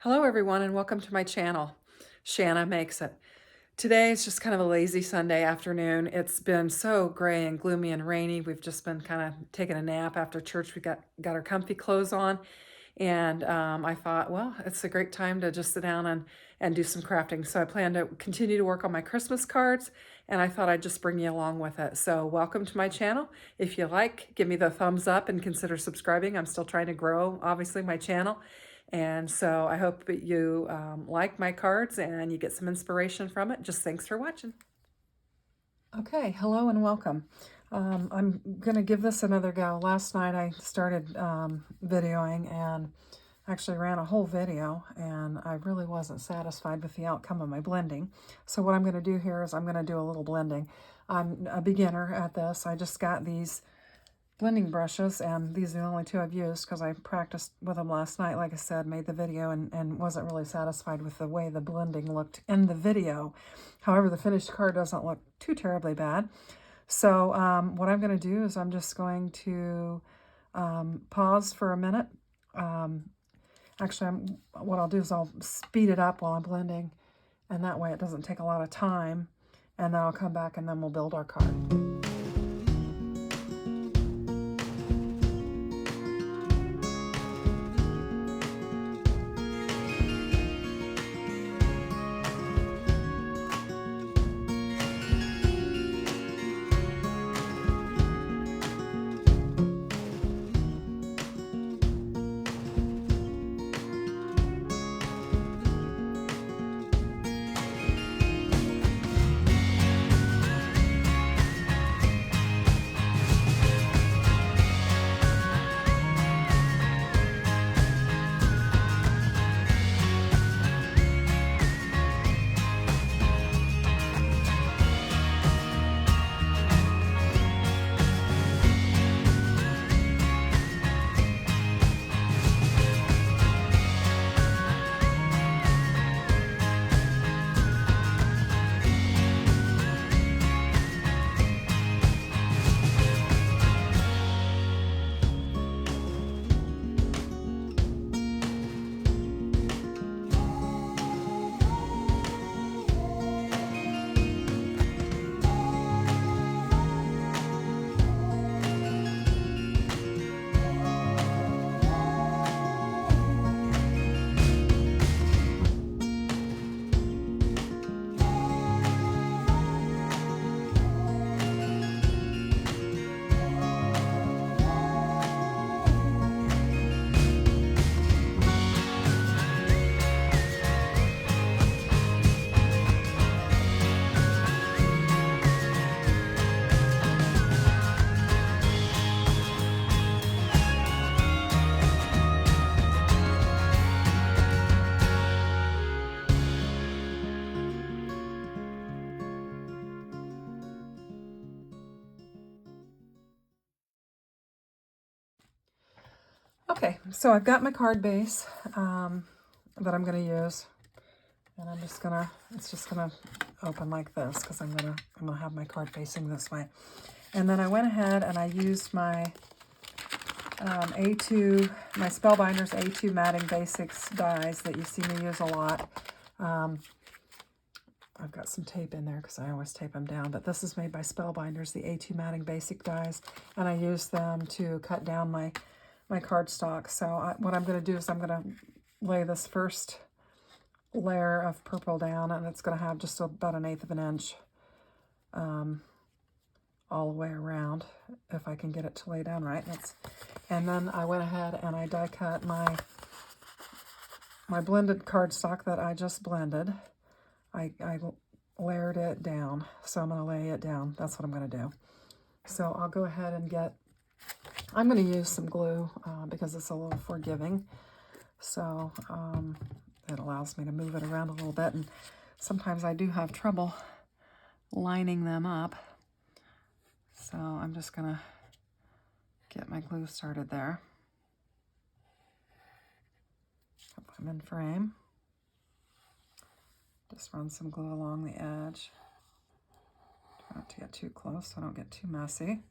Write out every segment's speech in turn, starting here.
Hello everyone and welcome to my channel. Shanna Makes It. Today is just kind of a lazy Sunday afternoon. It's been so gray and gloomy and rainy. We've just been kind of taking a nap after church. We got our comfy clothes on, and I thought, well, it's a great time to just sit down and do some crafting. So I plan to continue to work on my Christmas cards, and I thought I'd just bring you along with it. So welcome to my channel. If you like, give me the thumbs up and consider subscribing. I'm still trying to grow, obviously, my channel. And so I hope that you like my cards and you get some inspiration from it. Just thanks for watching. Okay, hello and welcome. I'm going to give this another go. Last night I started videoing and actually ran a whole video, and I really wasn't satisfied with the outcome of my blending. So what I'm going to do here is I'm going to do a little blending. I'm a beginner at this. I just got these blending brushes, and these are the only two I've used because I practiced with them last night. Like I said, made the video and wasn't really satisfied with the way the blending looked in the video. However, the finished card doesn't look too terribly bad. So what I'm going to do is I'm just going to pause for a minute. Actually, what I'll do is I'll speed it up while I'm blending, and that way it doesn't take a lot of time. And then I'll come back and then we'll build our card. Okay, so I've got my card base that I'm going to use, and it's just gonna open like this because I'm gonna have my card facing this way. And then I went ahead and I used my A2, my Spellbinders A2 Matting Basics dies that you see me use a lot. I've got some tape in there because I always tape them down, but this is made by Spellbinders, the A2 Matting Basic dies, and I use them to cut down my cardstock. So what I'm going to do is I'm going to lay this first layer of purple down, and it's going to have just about 1/8 of an inch all the way around, if I can get it to lay down right. And then I went ahead and I die cut my blended cardstock that I just blended. I layered it down, so I'm going to lay it down. That's what I'm going to do. So I'll go ahead and I'm going to use some glue because it's a little forgiving. So it allows me to move it around a little bit, and sometimes I do have trouble lining them up. So I'm just going to get my glue started there. Put them in frame. Just run some glue along the edge. Try not to get too close so I don't get too messy.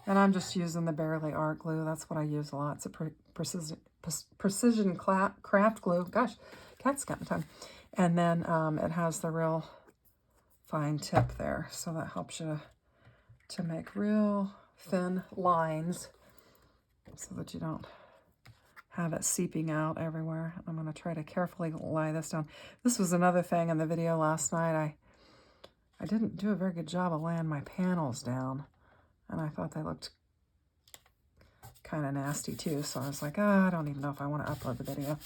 And I'm just using the Barely Art glue. That's what I use a lot. It's a precision craft glue. Gosh, cat's got time. And then it has the real fine tip there. So that helps you to make real thin lines so that you don't have it seeping out everywhere. I'm going to try to carefully lay this down. This was another thing in the video last night. I didn't do a very good job of laying my panels down, and I thought they looked kind of nasty too, so I was like, I don't even know if I want to upload the video.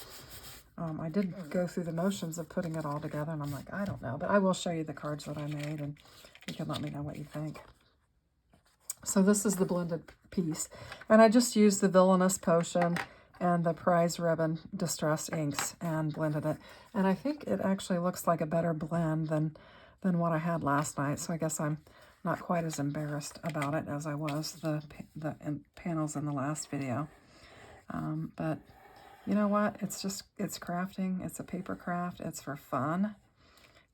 I did go through the motions of putting it all together, and I'm like, I don't know, but I will show you the cards that I made, and you can let me know what you think. So this is the blended piece, and I just used the Villainous Potion and the Prize Ribbon Distress inks and blended it. And I think it actually looks like a better blend than what I had last night, so I guess I'm not quite as embarrassed about it as I was the panels in the last video. But you know what? It's crafting. It's a paper craft. It's for fun,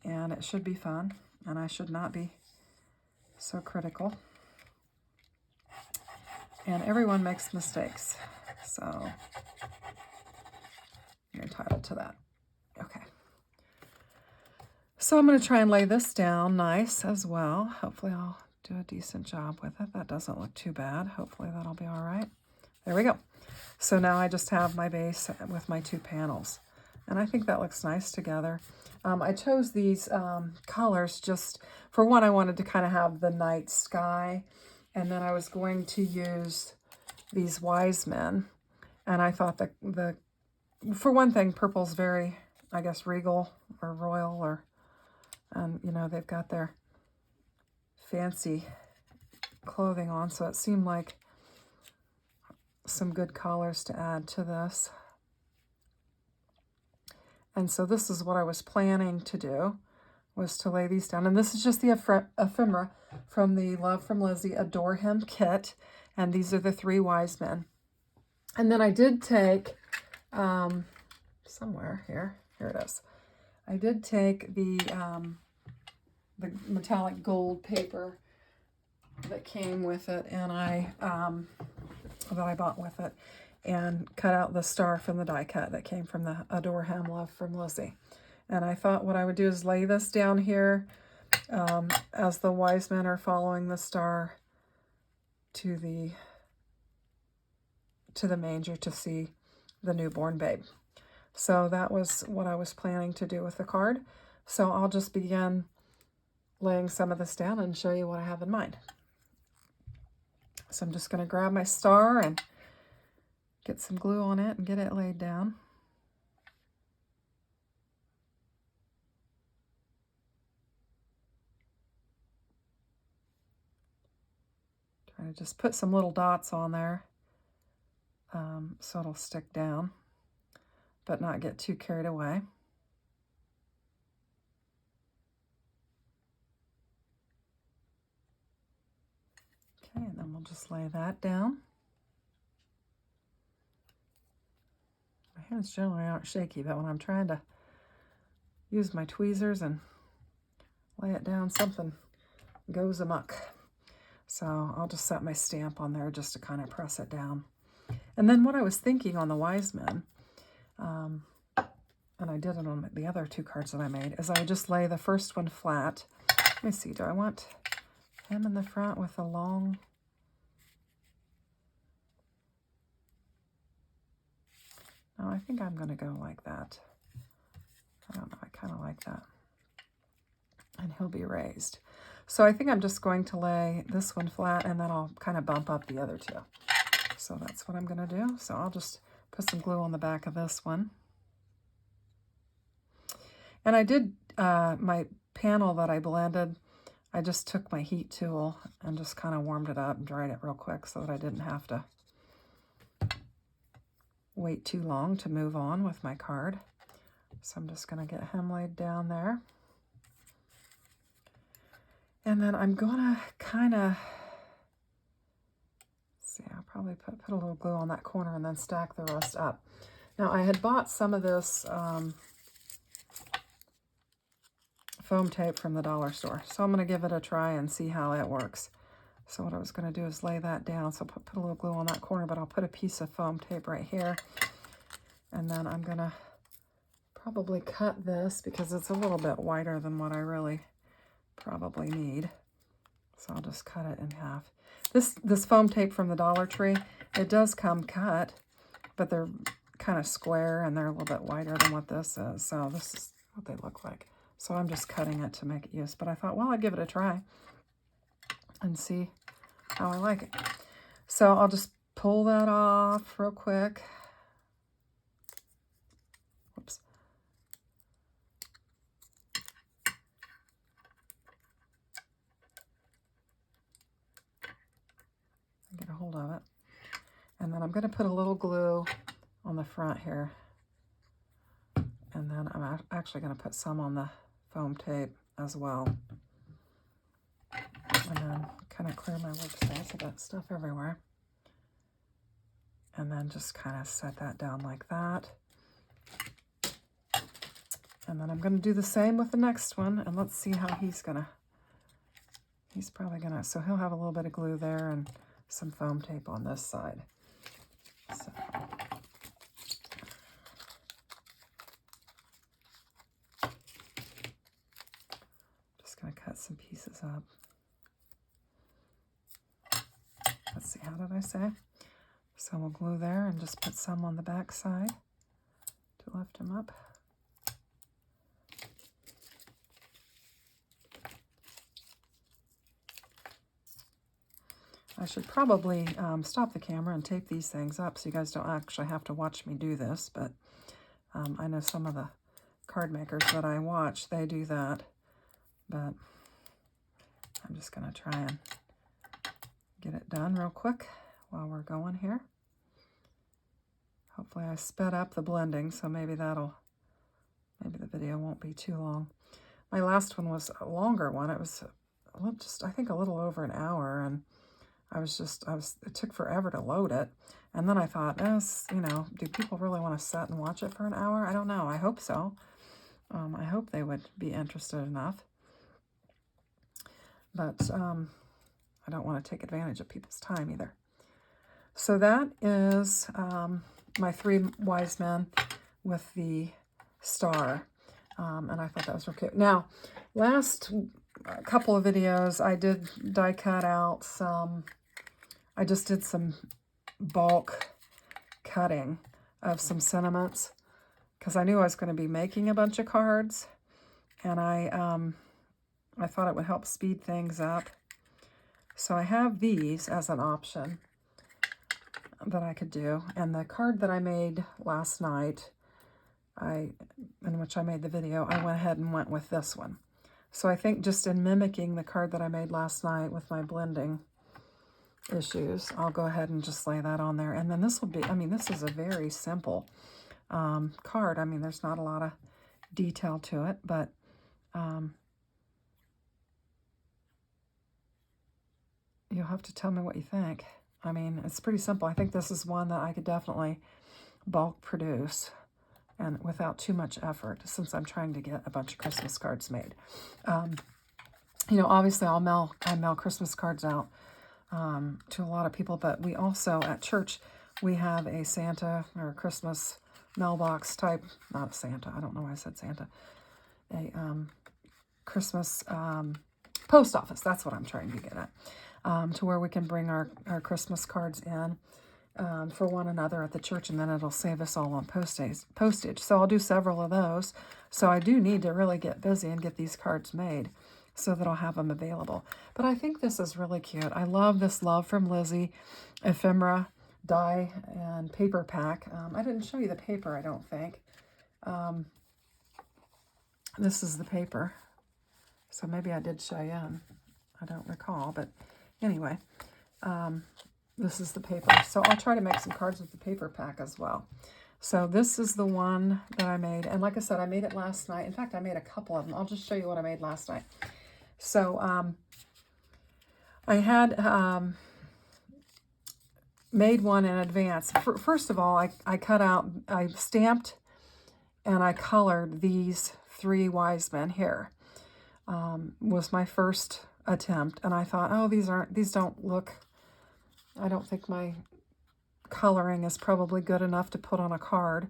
and it should be fun, and I should not be so critical. And everyone makes mistakes, so you're entitled to that. Okay. So I'm going to try and lay this down nice as well. Hopefully I'll do a decent job with it. That doesn't look too bad. Hopefully that'll be all right. There we go. So now I just have my base with my two panels. And I think that looks nice together. I chose these colors just, for one, I wanted to kind of have the night sky. And then I was going to use these wise men. And I thought that for one thing, purple's very, I guess, regal or royal, or, and you know, they've got their fancy clothing on. So it seemed like some good colors to add to this. And so this is what I was planning to do, was to lay these down. And this is just the ephemera from the Love From Lizi Adore Him kit. And these are the three wise men. And then I did take, somewhere here it is. I did take the metallic gold paper that came with it, and that I bought with it, and cut out the star from the die cut that came from the Adore Him Love From Lizi. And I thought what I would do is lay this down here as the wise men are following the star to the manger to see the newborn babe. So that was what I was planning to do with the card. So I'll just begin laying some of this down and show you what I have in mind. So I'm just going to grab my star and get some glue on it and get it laid down. Try to just put some little dots on there so it'll stick down, but not get too carried away. Okay, and then we'll just lay that down. My hands generally aren't shaky, but when I'm trying to use my tweezers and lay it down, something goes amok. So I'll just set my stamp on there just to kind of press it down. And then what I was thinking on the wise men, and I did it on the other two cards that I made, is I would just lay the first one flat. Let me see, do I want him in the front with a long... No, I think I'm going to go like that. I don't know, I kind of like that. And he'll be raised. So I think I'm just going to lay this one flat, and then I'll kind of bump up the other two. So that's what I'm going to do. So I'll just put some glue on the back of this one. And I did my panel that I blended, I just took my heat tool and just kind of warmed it up and dried it real quick so that I didn't have to wait too long to move on with my card. So I'm just going to get him laid down there. And then I'm going to kind of, see, I'll probably put a little glue on that corner and then stack the rest up. Now I had bought some of this foam tape from the dollar store, so I'm going to give it a try and see how it works. So what I was going to do is lay that down. So put a little glue on that corner, but I'll put a piece of foam tape right here. And then I'm going to probably cut this because it's a little bit wider than what I really probably need. So I'll just cut it in half. This foam tape from the Dollar Tree, it does come cut, but they're kind of square and they're a little bit wider than what this is. So this is what they look like. So I'm just cutting it to make it use. But I thought, well, I'd give it a try and see how I like it. So I'll just pull that off real quick. Whoops. Get a hold of it. And then I'm going to put a little glue on the front here. And then I'm actually going to put some on the foam tape as well. And then kind of clear my workspace. I've got stuff everywhere. And then just kind of set that down like that. And then I'm going to do the same with the next one. And let's see how he's probably going to, so he'll have a little bit of glue there and some foam tape on this side. So. Just going to cut some pieces up. Let's see, how did I say? So we'll glue there and just put some on the back side to lift him up. I should probably stop the camera and tape these things up so you guys don't actually have to watch me do this, but I know some of the card makers that I watch, they do that, but I'm just going to try and get it done real quick while we're going here. Hopefully I sped up the blending, so maybe the video won't be too long. My last one was a longer one. It was just, I think, a little over an hour, and it took forever to load it. And then I thought, do people really want to sit and watch it for an hour? I don't know. I hope so. I hope they would be interested enough. But I don't want to take advantage of people's time either. So that is my 3 wise men with the star. And I thought that was real cute. Now, last couple of videos, I did die cut out some, I just did some bulk cutting of some sentiments because I knew I was going to be making a bunch of cards, and I thought it would help speed things up. So I have these as an option that I could do. And the card that I made last night, in which I made the video, I went ahead and went with this one. So I think just in mimicking the card that I made last night with my blending issues, I'll go ahead and just lay that on there. And then this will be, this is a very simple card. There's not a lot of detail to it, but you'll have to tell me what you think. It's pretty simple. I think this is one that I could definitely bulk produce and without too much effort, since I'm trying to get a bunch of Christmas cards made. Obviously I mail Christmas cards out to a lot of people, but we also, at church, we have a Santa or a Christmas mailbox type, not a Santa, I don't know why I said Santa, a Christmas post office, that's what I'm trying to get at, to where we can bring our Christmas cards in for one another at the church, and then it'll save us all on postage. So I'll do several of those. So I do need to really get busy and get these cards made so that I'll have them available. But I think this is really cute. I love this Love From Lizi ephemera die and paper pack. I didn't show you the paper, I don't think. This is the paper. So maybe I did show you, and I don't recall. But anyway, this is the paper. So I'll try to make some cards with the paper pack as well. So this is the one that I made. And like I said, I made it last night. In fact, I made a couple of them. I'll just show you what I made last night. So I had made one in advance. First of all, I stamped and I colored these 3 wise men here. Was my first attempt, and I thought, oh, these don't look, I don't think my coloring is probably good enough to put on a card,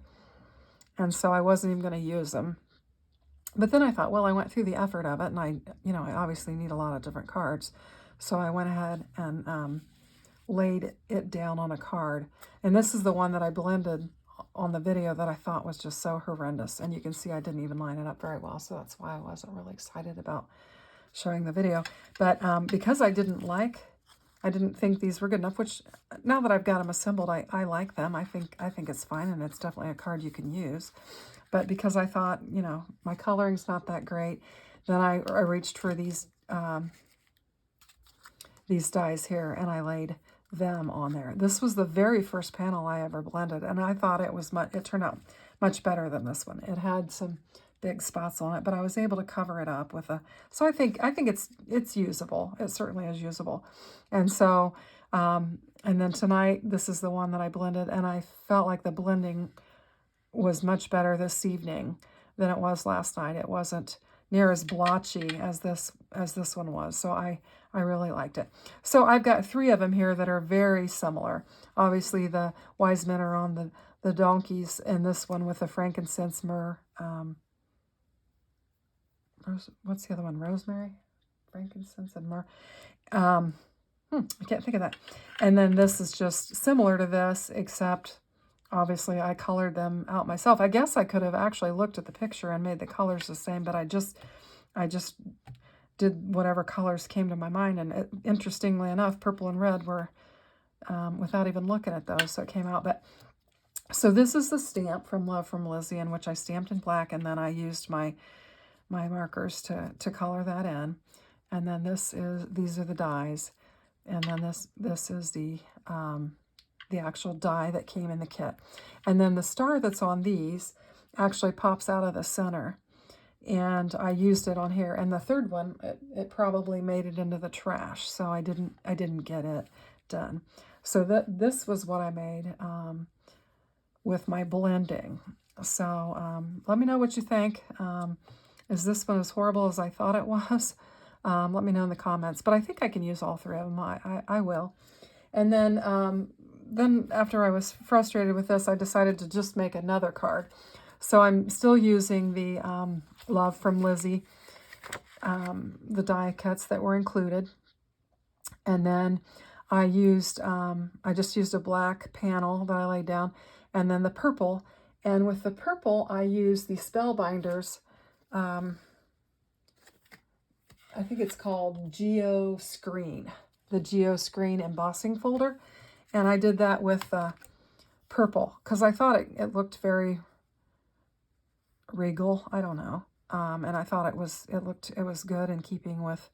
and so I wasn't even going to use them. But then I thought, well, I went through the effort of it, and I obviously need a lot of different cards, so I went ahead and laid it down on a card. And this is the one that I blended on the video that I thought was just so horrendous, and you can see I didn't even line it up very well, so that's why I wasn't really excited about showing the video. But because I didn't think these were good enough, which now that I've got them assembled, I like them. I think it's fine, and it's definitely a card you can use. But because I thought, my coloring's not that great, then I reached for these dies here, and I laid them on there. This was the very first panel I ever blended, and I thought it turned out much better than this one. It had some big spots on it, but I was able to cover it up with so I think it's usable. It certainly is usable. And so, and then tonight, this is the one that I blended, and I felt like the blending was much better this evening than it was last night. It wasn't near as blotchy as this one was, so I really liked it. So I've got 3 of them here that are very similar. Obviously, the wise men are on the donkeys, and this one with the frankincense, myrrh, what's the other one? Rosemary, frankincense, and myrrh. I can't think of that. And then this is just similar to this, except obviously I colored them out myself. I guess I could have actually looked at the picture and made the colors the same, but I just did whatever colors came to my mind. And interestingly enough, purple and red were without even looking at those, so it came out. But so this is the stamp from Love From Lizi, in which I stamped in black, and then I used my markers to color that in. And then these are the dies, and then this is the actual die that came in the kit. And then the star that's on these actually pops out of the center, and I used it on here. And the third one, it probably made it into the trash, so I didn't get it done. So this was what I made with my blending. So let me know what you think. Is this one as horrible as I thought it was? Let me know in the comments. But I think I can use all 3 of them. I will. And then after I was frustrated with this, I decided to just make another card. So I'm still using the Love From Lizi, the die cuts that were included. And then I just used a black panel that I laid down, and then the purple. And with the purple, I used the Spellbinders. I think it's called Geo Screen, the Geo Screen embossing folder. And I did that with purple because I thought it looked very regal. I don't know. And I thought it was good in keeping with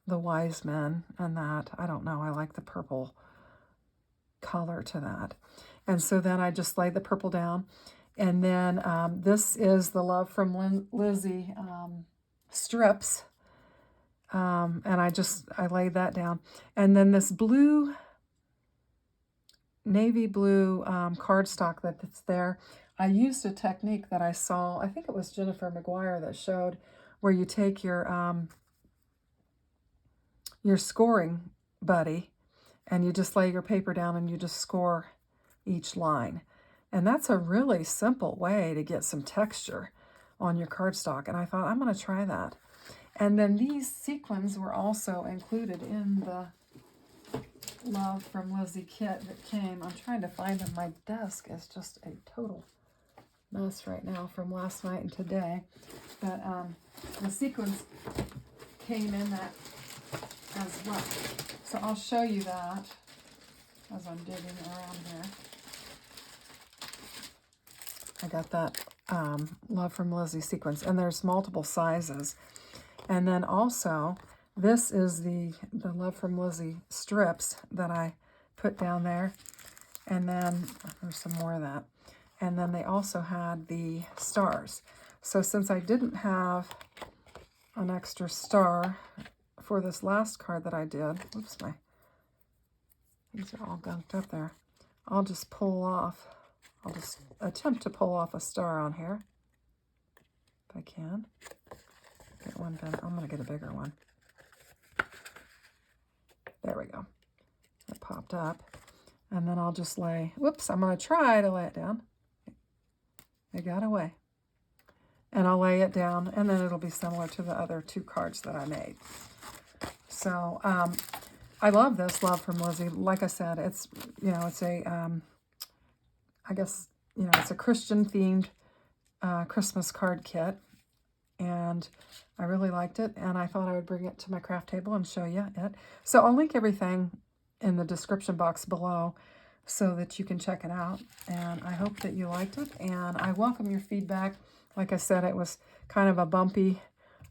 the wise men and that. I don't know. I like the purple color to that. And so then I just laid the purple down. And then this is the Love From Lizi strips. And I laid that down. And then this navy blue cardstock that's there, I used a technique that I saw, I think it was Jennifer McGuire that showed, where you take your scoring buddy and you just lay your paper down and you just score each line. And that's a really simple way to get some texture on your cardstock. And I thought, I'm going to try that. And then these sequins were also included in the Love From Lizi kit that came. I'm trying to find them. My desk is just a total mess right now from last night and today. But the sequins came in that as well. So I'll show you that as I'm digging around here. I got that Love From Lizi sequins, and there's multiple sizes. And then also, this is the Love From Lizi strips that I put down there. And then there's some more of that. And then they also had the stars. So since I didn't have an extra star for this last card that I did, oops, these are all gunked up there. I'll just attempt to pull off a star on here, if I can. Get one done. I'm going to get a bigger one. There we go. It popped up. And then I'll just lay, whoops, I'm going to try to lay it down. It got away. And I'll lay it down, and then it'll be similar to the other 2 cards that I made. So I love this Love from Lizi. Like I said, it's, it's a, I guess, it's a Christian-themed Christmas card kit. And I really liked it, and I thought I would bring it to my craft table and show you it. So I'll link everything in the description box below so that you can check it out. And I hope that you liked it, and I welcome your feedback. Like I said, it was kind of a bumpy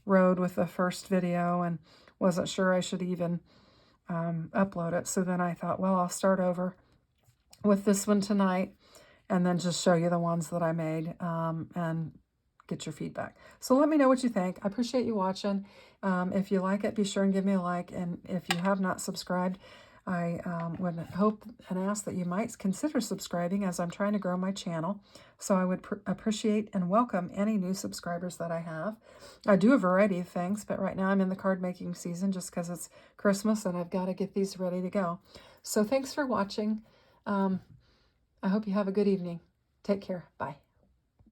road with the first video and wasn't sure I should even upload it. So then I thought, well, I'll start over with this one tonight and then just show you the ones that I made and get your feedback. So let me know what you think. I appreciate you watching. If you like it, be sure and give me a like. And if you have not subscribed, I would hope and ask that you might consider subscribing, as I'm trying to grow my channel. So I would appreciate and welcome any new subscribers that I have. I do a variety of things, but right now I'm in the card making season just because it's Christmas and I've got to get these ready to go. So thanks for watching. I hope you have a good evening. Take care. Bye.